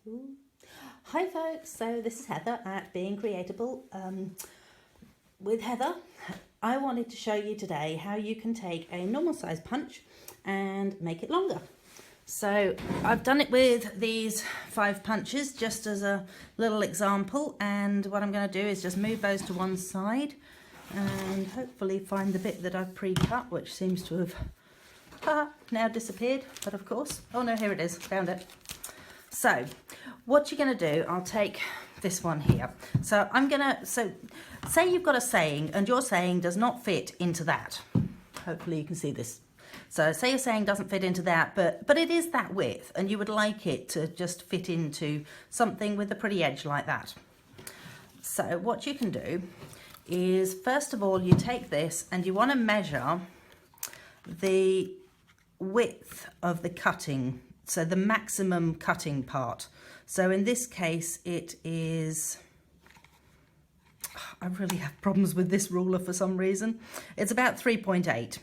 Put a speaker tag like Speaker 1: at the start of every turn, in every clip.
Speaker 1: Ooh. Hi folks, so this is Heather at Being CreateAble. With Heather, I wanted to show you today how you can take a normal size punch and make it longer. So I've done it with these 5 punches just as a little example, and what I'm going to do is just move those to one side and hopefully find the bit that I've pre-cut, which seems to have now disappeared, but of course, oh no, here it is, found it. So what you're going to do, I'll take this one here. So say you've got a saying and your saying does not fit into that. Hopefully you can see this. So say your saying doesn't fit into that, but it is that width and you would like it to just fit into something with a pretty edge like that. So what you can do is, first of all, you take this and you want to measure the width of the cutting, so the maximum cutting part. So in this case it is, I really have problems with this ruler for some reason, it's about 3.8.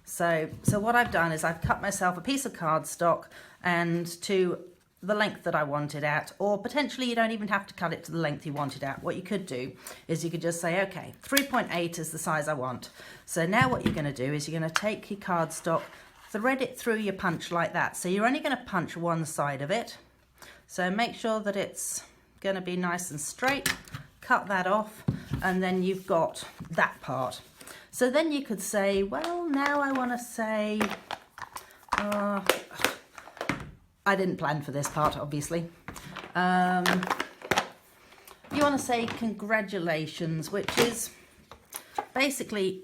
Speaker 1: So what I've done is I've cut myself a piece of cardstock and to the length that I want it at, or potentially you don't even have to cut it to the length you want it at. What you could do is you could just say, okay, 3.8 is the size I want. So now what you're going to do is you're going to take your cardstock, thread it through your punch like that. So you're only going to punch one side of it. So make sure that it's going to be nice and straight, cut that off, and then you've got that part. So then you could say, well, now I want to say, I didn't plan for this part, obviously. You want to say congratulations, which is basically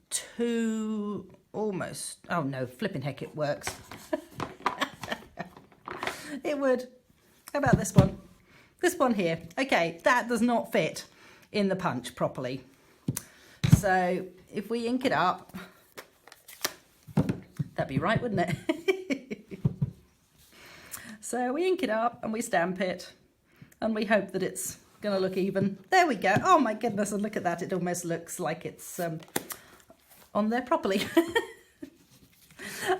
Speaker 1: two, almost, oh no, flipping heck, it works. It would. How about this one? This one here. Okay, that does not fit in the punch properly. So if we ink it up, that'd be right, wouldn't it? So we ink it up and we stamp it and we hope that it's going to look even. There we go. Oh my goodness, and look at that. It almost looks like it's on there properly.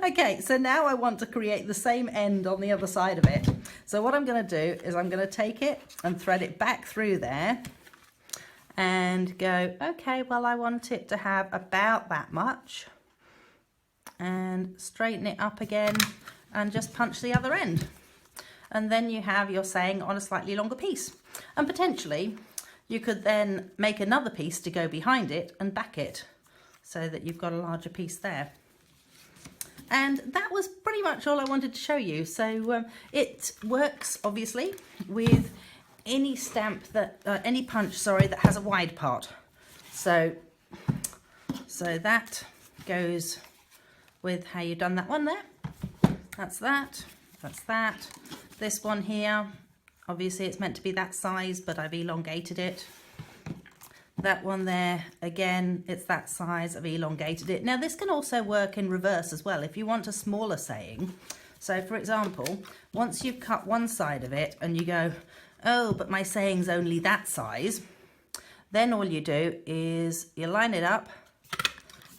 Speaker 1: Okay, so now I want to create the same end on the other side of it. So what I'm going to do is I'm going to take it and thread it back through there and go, okay, well, I want it to have about that much, and straighten it up again and just punch the other end. And then you have your saying on a slightly longer piece. And potentially you could then make another piece to go behind it and back it so that you've got a larger piece there. And that was pretty much all I wanted to show you. So it works obviously with any stamp that, any punch, sorry, that has a wide part. So that goes with how you've done that one there. That's that, that's that. This one here, obviously it's meant to be that size, but I've elongated it. That one there, again, it's that size, I've elongated it. Now this can also work in reverse as well. If you want a smaller saying, so for example, once you've cut one side of it and you go, oh, but my saying's only that size, then all you do is you line it up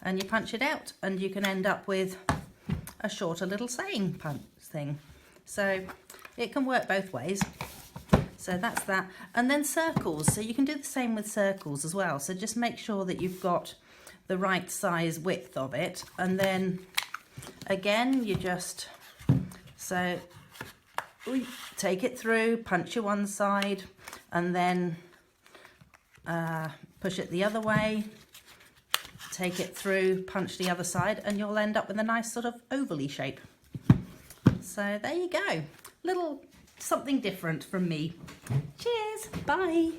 Speaker 1: and you punch it out, and you can end up with a shorter little saying punch thing. So it can work both ways. So that's that. And then circles. So you can do the same with circles as well. So just make sure that you've got the right size width of it. And then again, you just, so take it through, punch your one side, and then push it the other way, take it through, punch the other side, and you'll end up with a nice sort of ovally shape. So there you go. Little something different from me. Cheers. Bye.